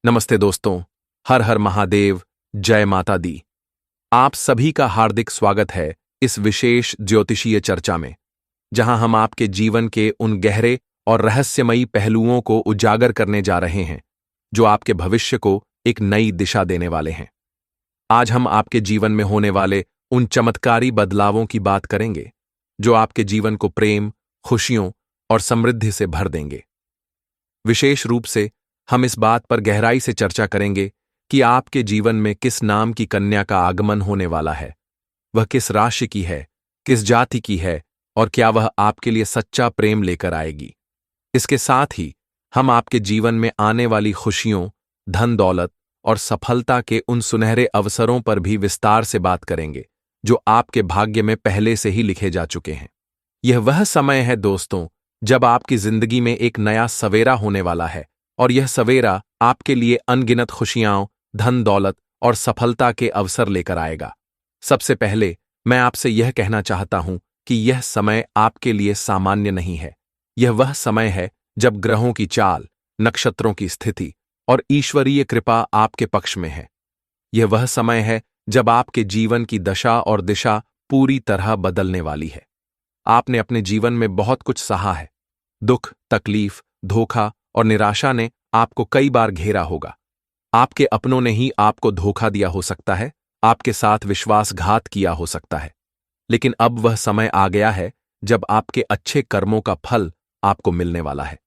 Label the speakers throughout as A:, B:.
A: नमस्ते दोस्तों। हर हर महादेव। जय माता दी। आप सभी का हार्दिक स्वागत है इस विशेष ज्योतिषीय चर्चा में, जहां हम आपके जीवन के उन गहरे और रहस्यमयी पहलुओं को उजागर करने जा रहे हैं जो आपके भविष्य को एक नई दिशा देने वाले हैं। आज हम आपके जीवन में होने वाले उन चमत्कारी बदलावों की बात करेंगे जो आपके जीवन को प्रेम, खुशियों और समृद्धि से भर देंगे। विशेष रूप से हम इस बात पर गहराई से चर्चा करेंगे कि आपके जीवन में किस नाम की कन्या का आगमन होने वाला है, वह किस राशि की है, किस जाति की है और क्या वह आपके लिए सच्चा प्रेम लेकर आएगी। इसके साथ ही हम आपके जीवन में आने वाली खुशियों, धन दौलत और सफलता के उन सुनहरे अवसरों पर भी विस्तार से बात करेंगे जो आपके भाग्य में पहले से ही लिखे जा चुके हैं। यह वह समय है दोस्तों जब आपकी जिंदगी में एक नया सवेरा होने वाला है और यह सवेरा आपके लिए अनगिनत खुशियां, धन दौलत और सफलता के अवसर लेकर आएगा। सबसे पहले मैं आपसे यह कहना चाहता हूं कि यह समय आपके लिए सामान्य नहीं है। यह वह समय है जब ग्रहों की चाल, नक्षत्रों की स्थिति और ईश्वरीय कृपा आपके पक्ष में है। यह वह समय है जब आपके जीवन की दशा और दिशा पूरी तरह बदलने वाली है। आपने अपने जीवन में बहुत कुछ सहा है। दुख, तकलीफ, धोखा और निराशा ने आपको कई बार घेरा होगा। आपके अपनों ने ही आपको धोखा दिया हो सकता है, आपके साथ विश्वासघात किया हो सकता है। लेकिन अब वह समय आ गया है जब आपके अच्छे कर्मों का फल आपको मिलने वाला है।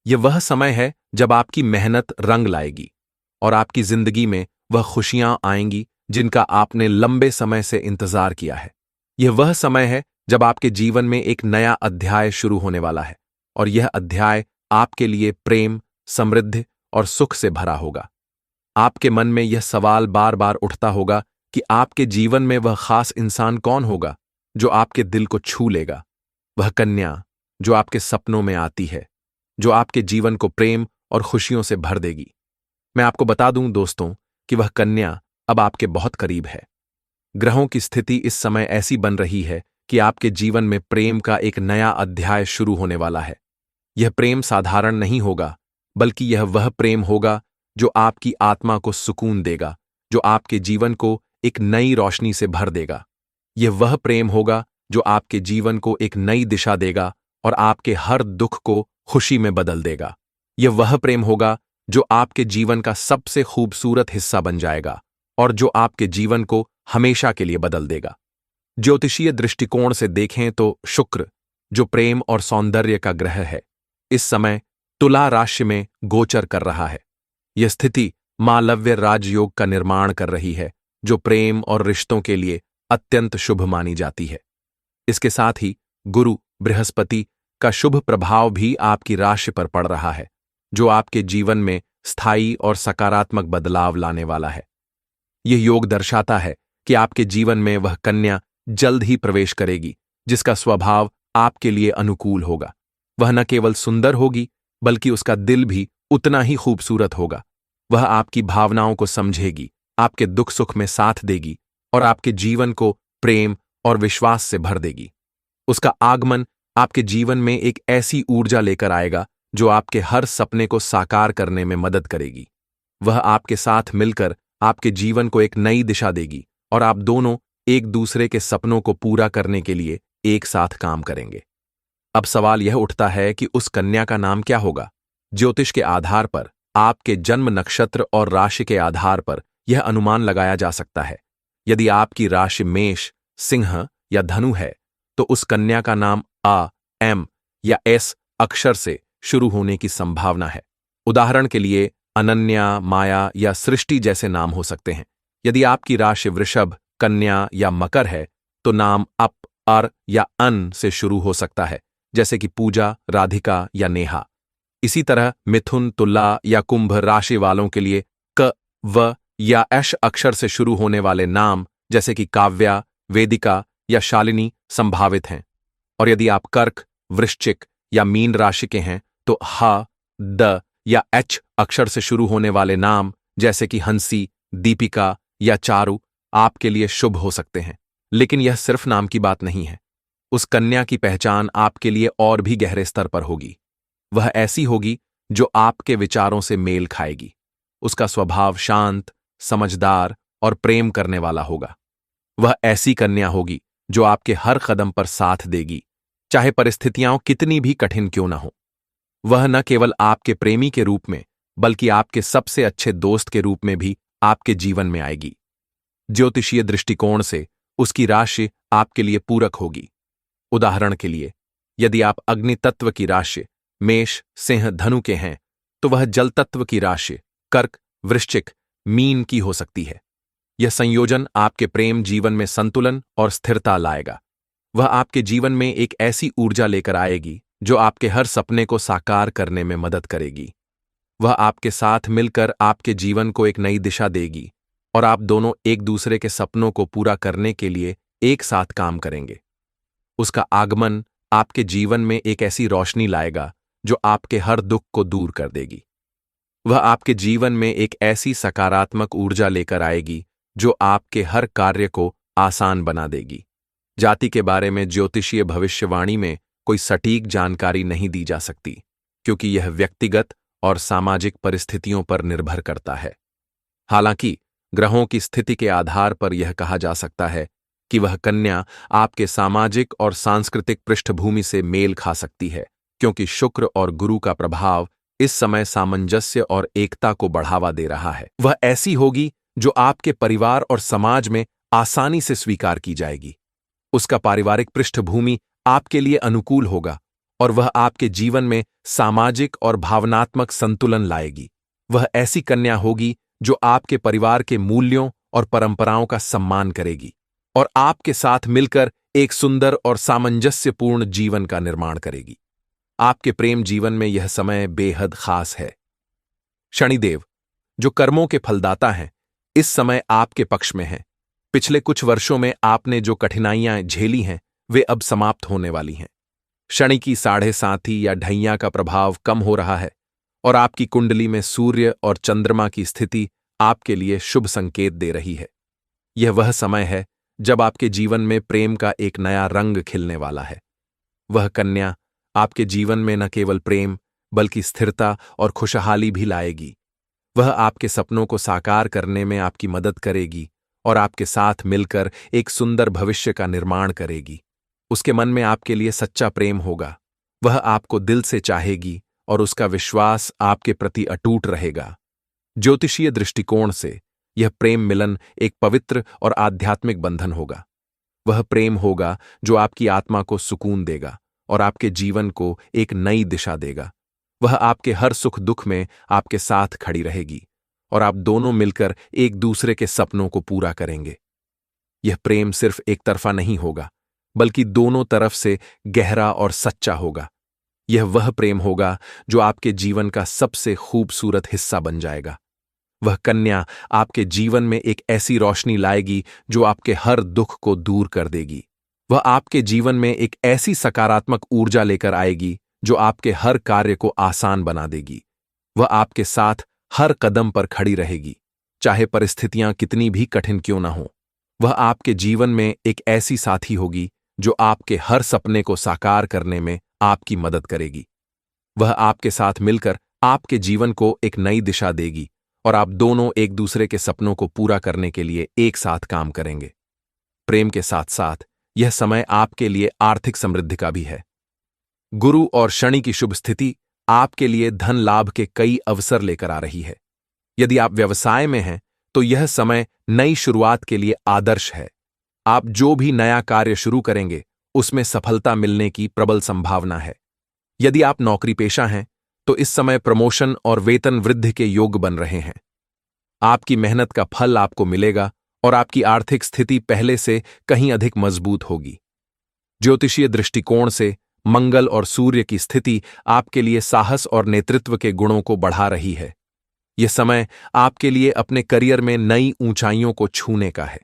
A: यह वह समय है जब आपकी मेहनत रंग लाएगी और आपकी जिंदगी में वह खुशियां आएंगी जिनका आपने लंबे समय से इंतजार किया है। यह वह समय है जब आपके जीवन में एक नया अध्याय शुरू होने वाला है और यह अध्याय आपके लिए प्रेम, समृद्धि और सुख से भरा होगा। आपके मन में यह सवाल बार बार उठता होगा कि आपके जीवन में वह खास इंसान कौन होगा जो आपके दिल को छू लेगा। वह कन्या जो आपके सपनों में आती है, जो आपके जीवन को प्रेम और खुशियों से भर देगी। मैं आपको बता दूं दोस्तों कि वह कन्या अब आपके बहुत करीब है। ग्रहों की स्थिति इस समय ऐसी बन रही है कि आपके जीवन में प्रेम का एक नया अध्याय शुरू होने वाला है। यह प्रेम साधारण नहीं होगा, बल्कि यह वह प्रेम होगा जो आपकी आत्मा को सुकून देगा, जो आपके जीवन को एक नई रोशनी से भर देगा। यह वह प्रेम होगा जो आपके जीवन को एक नई दिशा देगा और आपके हर दुख को खुशी में बदल देगा। यह वह प्रेम होगा जो आपके जीवन का सबसे खूबसूरत हिस्सा बन जाएगा और जो आपके जीवन को हमेशा के लिए बदल देगा। ज्योतिषीय दृष्टिकोण से देखें तो शुक्र, जो प्रेम और सौंदर्य का ग्रह है, इस समय तुला राशि में गोचर कर रहा है। यह स्थिति मालव्य राजयोग का निर्माण कर रही है, जो प्रेम और रिश्तों के लिए अत्यंत शुभ मानी जाती है। इसके साथ ही गुरु बृहस्पति का शुभ प्रभाव भी आपकी राशि पर पड़ रहा है, जो आपके जीवन में स्थायी और सकारात्मक बदलाव लाने वाला है। यह योग दर्शाता है कि आपके जीवन में वह कन्या जल्द ही प्रवेश करेगी, जिसका स्वभाव आपके लिए अनुकूल होगा। वह न केवल सुंदर होगी, बल्कि उसका दिल भी उतना ही खूबसूरत होगा। वह आपकी भावनाओं को समझेगी, आपके दुख सुख में साथ देगी और आपके जीवन को प्रेम और विश्वास से भर देगी। उसका आगमन आपके जीवन में एक ऐसी ऊर्जा लेकर आएगा जो आपके हर सपने को साकार करने में मदद करेगी। वह आपके साथ मिलकर आपके जीवन को एक नई दिशा देगी और आप दोनों एक दूसरे के सपनों को पूरा करने के लिए एक साथ काम करेंगे। अब सवाल यह उठता है कि उस कन्या का नाम क्या होगा। ज्योतिष के आधार पर, आपके जन्म नक्षत्र और राशि के आधार पर यह अनुमान लगाया जा सकता है। यदि आपकी राशि मेष, सिंह या धनु है, तो उस कन्या का नाम आ, एम या एस अक्षर से शुरू होने की संभावना है। उदाहरण के लिए अनन्या, माया या सृष्टि जैसे नाम हो सकते हैं। यदि आपकी राशि वृषभ, कन्या या मकर है, तो नाम अप, अर या अन से शुरू हो सकता है, जैसे कि पूजा, राधिका या नेहा। इसी तरह मिथुन, तुला या कुंभ राशि वालों के लिए क, व या ऐश अक्षर से शुरू होने वाले नाम, जैसे कि काव्या, वेदिका या शालिनी संभावित हैं। और यदि आप कर्क, वृश्चिक या मीन राशि के हैं, तो ह, द या एच अक्षर से शुरू होने वाले नाम, जैसे कि हंसी, दीपिका या चारु, आपके लिए शुभ हो सकते हैं। लेकिन यह सिर्फ नाम की बात नहीं है। उस कन्या की पहचान आपके लिए और भी गहरे स्तर पर होगी। वह ऐसी होगी जो आपके विचारों से मेल खाएगी। उसका स्वभाव शांत, समझदार और प्रेम करने वाला होगा। वह ऐसी कन्या होगी जो आपके हर कदम पर साथ देगी, चाहे परिस्थितियां कितनी भी कठिन क्यों न हो। वह न केवल आपके प्रेमी के रूप में, बल्कि आपके सबसे अच्छे दोस्त के रूप में भी आपके जीवन में आएगी। ज्योतिषीय दृष्टिकोण से उसकी राशि आपके लिए पूरक होगी। उदाहरण के लिए, यदि आप अग्नि तत्व की राशि मेष, सिंह, धनु के हैं, तो वह जल तत्व की राशि कर्क, वृश्चिक, मीन की हो सकती है। यह संयोजन आपके प्रेम जीवन में संतुलन और स्थिरता लाएगा। वह आपके जीवन में एक ऐसी ऊर्जा लेकर आएगी जो आपके हर सपने को साकार करने में मदद करेगी। वह आपके साथ मिलकर आपके जीवन को एक नई दिशा देगी और आप दोनों एक दूसरे के सपनों को पूरा करने के लिए एक साथ काम करेंगे। उसका आगमन आपके जीवन में एक ऐसी रोशनी लाएगा जो आपके हर दुख को दूर कर देगी। वह आपके जीवन में एक ऐसी सकारात्मक ऊर्जा लेकर आएगी जो आपके हर कार्य को आसान बना देगी। जाति के बारे में ज्योतिषीय भविष्यवाणी में कोई सटीक जानकारी नहीं दी जा सकती, क्योंकि यह व्यक्तिगत और सामाजिक परिस्थितियों पर निर्भर करता है। हालांकि ग्रहों की स्थिति के आधार पर यह कहा जा सकता है कि वह कन्या आपके सामाजिक और सांस्कृतिक पृष्ठभूमि से मेल खा सकती है, क्योंकि शुक्र और गुरु का प्रभाव इस समय सामंजस्य और एकता को बढ़ावा दे रहा है। वह ऐसी होगी जो आपके परिवार और समाज में आसानी से स्वीकार की जाएगी। उसका पारिवारिक पृष्ठभूमि आपके लिए अनुकूल होगा और वह आपके जीवन में सामाजिक और भावनात्मक संतुलन लाएगी। वह ऐसी कन्या होगी जो आपके परिवार के मूल्यों और परंपराओं का सम्मान करेगी और आपके साथ मिलकर एक सुंदर और सामंजस्यपूर्ण जीवन का निर्माण करेगी। आपके प्रेम जीवन में यह समय बेहद खास है। शनिदेव, जो कर्मों के फलदाता हैं, इस समय आपके पक्ष में हैं। पिछले कुछ वर्षों में आपने जो कठिनाइयां झेली हैं, वे अब समाप्त होने वाली हैं। शनि की 7.5 या ढैया का प्रभाव कम हो रहा है और आपकी कुंडली में सूर्य और चंद्रमा की स्थिति आपके लिए शुभ संकेत दे रही है। यह वह समय है जब आपके जीवन में प्रेम का एक नया रंग खिलने वाला है। वह कन्या आपके जीवन में न केवल प्रेम, बल्कि स्थिरता और खुशहाली भी लाएगी। वह आपके सपनों को साकार करने में आपकी मदद करेगी और आपके साथ मिलकर एक सुंदर भविष्य का निर्माण करेगी। उसके मन में आपके लिए सच्चा प्रेम होगा। वह आपको दिल से चाहेगी और उसका विश्वास आपके प्रति अटूट रहेगा। ज्योतिषीय दृष्टिकोण से यह प्रेम मिलन एक पवित्र और आध्यात्मिक बंधन होगा। वह प्रेम होगा जो आपकी आत्मा को सुकून देगा और आपके जीवन को एक नई दिशा देगा। वह आपके हर सुख दुख में आपके साथ खड़ी रहेगी और आप दोनों मिलकर एक दूसरे के सपनों को पूरा करेंगे। यह प्रेम सिर्फ एक तरफा नहीं होगा, बल्कि दोनों तरफ से गहरा और सच्चा होगा। यह वह प्रेम होगा जो आपके जीवन का सबसे खूबसूरत हिस्सा बन जाएगा। वह कन्या आपके जीवन में एक ऐसी रोशनी लाएगी जो आपके हर दुख को दूर कर देगी। वह आपके जीवन में एक ऐसी सकारात्मक ऊर्जा लेकर आएगी जो आपके हर कार्य को आसान बना देगी। वह आपके साथ हर कदम पर खड़ी रहेगी, चाहे परिस्थितियां कितनी भी कठिन क्यों ना हो। वह आपके जीवन में एक ऐसी साथी होगी जो आपके हर सपने को साकार करने में आपकी मदद करेगी। वह आपके साथ मिलकर आपके जीवन को एक नई दिशा देगी और आप दोनों एक दूसरे के सपनों को पूरा करने के लिए एक साथ काम करेंगे। प्रेम के साथ साथ यह समय आपके लिए आर्थिक समृद्धि का भी है। गुरु और शनि की शुभ स्थिति आपके लिए धन लाभ के कई अवसर लेकर आ रही है। यदि आप व्यवसाय में हैं, तो यह समय नई शुरुआत के लिए आदर्श है। आप जो भी नया कार्य शुरू करेंगे, उसमें सफलता मिलने की प्रबल संभावना है। यदि आप नौकरी पेशा हैं, तो इस समय प्रमोशन और वेतन वृद्धि के योग बन रहे हैं। आपकी मेहनत का फल आपको मिलेगा और आपकी आर्थिक स्थिति पहले से कहीं अधिक मजबूत होगी। ज्योतिषीय दृष्टिकोण से मंगल और सूर्य की स्थिति आपके लिए साहस और नेतृत्व के गुणों को बढ़ा रही है। यह समय आपके लिए अपने करियर में नई ऊंचाइयों को छूने का है।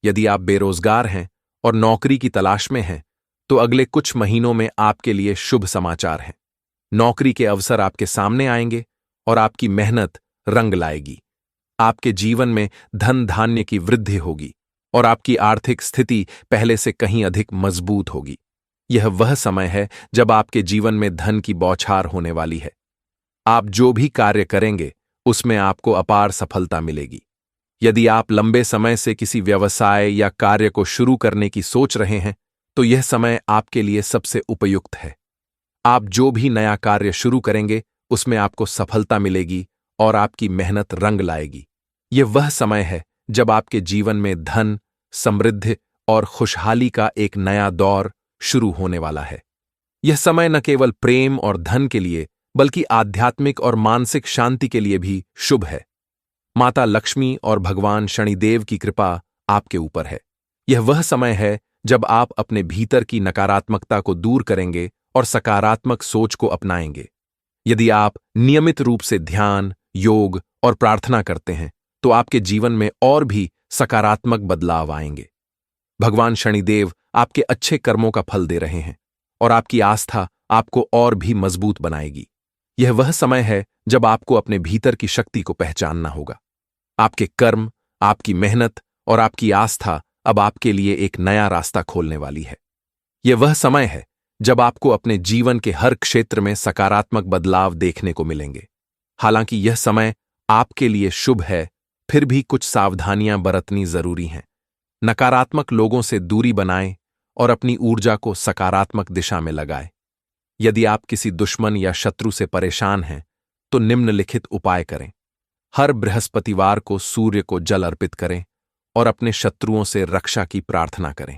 A: यदि आप बेरोजगार हैं और नौकरी की तलाश में हैं, तो अगले कुछ महीनों में आपके लिए शुभ समाचार हैं। नौकरी के अवसर आपके सामने आएंगे और आपकी मेहनत रंग लाएगी। आपके जीवन में धन धान्य की वृद्धि होगी और आपकी आर्थिक स्थिति पहले से कहीं अधिक मजबूत होगी। यह वह समय है जब आपके जीवन में धन की बौछार होने वाली है। आप जो भी कार्य करेंगे, उसमें आपको अपार सफलता मिलेगी। यदि आप लंबे समय से किसी व्यवसाय या कार्य को शुरू करने की सोच रहे हैं, तो यह समय आपके लिए सबसे उपयुक्त है। आप जो भी नया कार्य शुरू करेंगे, उसमें आपको सफलता मिलेगी और आपकी मेहनत रंग लाएगी। यह वह समय है जब आपके जीवन में धन, समृद्धि और खुशहाली का एक नया दौर शुरू होने वाला है। यह समय न केवल प्रेम और धन के लिए, बल्कि आध्यात्मिक और मानसिक शांति के लिए भी शुभ है। माता लक्ष्मी और भगवान शनिदेव की कृपा आपके ऊपर है। यह वह समय है जब आप अपने भीतर की नकारात्मकता को दूर करेंगे और सकारात्मक सोच को अपनाएंगे। यदि आप नियमित रूप से ध्यान, योग और प्रार्थना करते हैं, तो आपके जीवन में और भी सकारात्मक बदलाव आएंगे। भगवान शनिदेव आपके अच्छे कर्मों का फल दे रहे हैं और आपकी आस्था आपको और भी मजबूत बनाएगी। यह वह समय है जब आपको अपने भीतर की शक्ति को पहचानना होगा। आपके कर्म, आपकी मेहनत और आपकी आस्था अब आपके लिए एक नया रास्ता खोलने वाली है। यह वह समय है जब आपको अपने जीवन के हर क्षेत्र में सकारात्मक बदलाव देखने को मिलेंगे। हालांकि यह समय आपके लिए शुभ है, फिर भी कुछ सावधानियां बरतनी जरूरी हैं। नकारात्मक लोगों से दूरी बनाएं और अपनी ऊर्जा को सकारात्मक दिशा में लगाएं। यदि आप किसी दुश्मन या शत्रु से परेशान हैं, तो निम्नलिखित उपाय करें। हर बृहस्पतिवार को सूर्य को जल अर्पित करें और अपने शत्रुओं से रक्षा की प्रार्थना करें।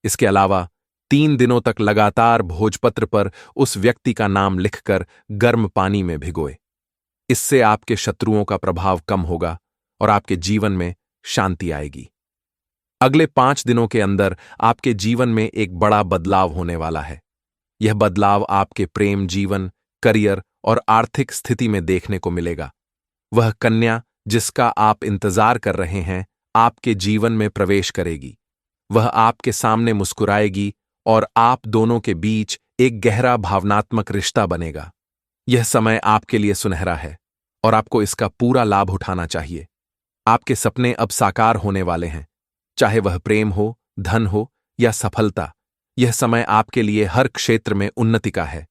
A: इसके अलावा 3 दिनों तक लगातार भोजपत्र पर उस व्यक्ति का नाम लिखकर गर्म पानी में भिगोए। इससे आपके शत्रुओं का प्रभाव कम होगा और आपके जीवन में शांति आएगी। अगले 5 दिनों के अंदर आपके जीवन में एक बड़ा बदलाव होने वाला है। यह बदलाव आपके प्रेम जीवन, करियर और आर्थिक स्थिति में देखने को मिलेगा। वह कन्या जिसका आप इंतजार कर रहे हैं, आपके जीवन में प्रवेश करेगी। वह आपके सामने मुस्कुराएगी और आप दोनों के बीच एक गहरा भावनात्मक रिश्ता बनेगा। यह समय आपके लिए सुनहरा है और आपको इसका पूरा लाभ उठाना चाहिए। आपके सपने अब साकार होने वाले हैं, चाहे वह प्रेम हो, धन हो या सफलता। यह समय आपके लिए हर क्षेत्र में उन्नति का है।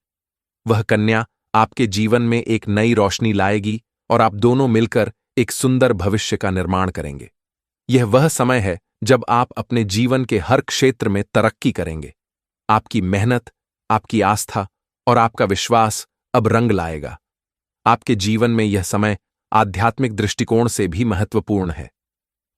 A: वह कन्या आपके जीवन में एक नई रोशनी लाएगी और आप दोनों मिलकर एक सुंदर भविष्य का निर्माण करेंगे। यह वह समय है जब आप अपने जीवन के हर क्षेत्र में तरक्की करेंगे। आपकी मेहनत, आपकी आस्था और आपका विश्वास अब रंग लाएगा। आपके जीवन में यह समय आध्यात्मिक दृष्टिकोण से भी महत्वपूर्ण है।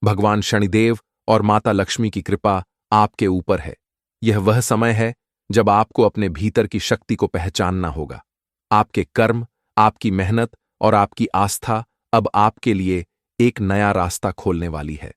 A: भगवान शनिदेव और माता लक्ष्मी की कृपा आपके ऊपर है। यह वह समय है जब आपको अपने भीतर की शक्ति को पहचानना होगा। आपके कर्म, आपकी मेहनत और आपकी आस्था अब आपके लिए एक नया रास्ता खोलने वाली है।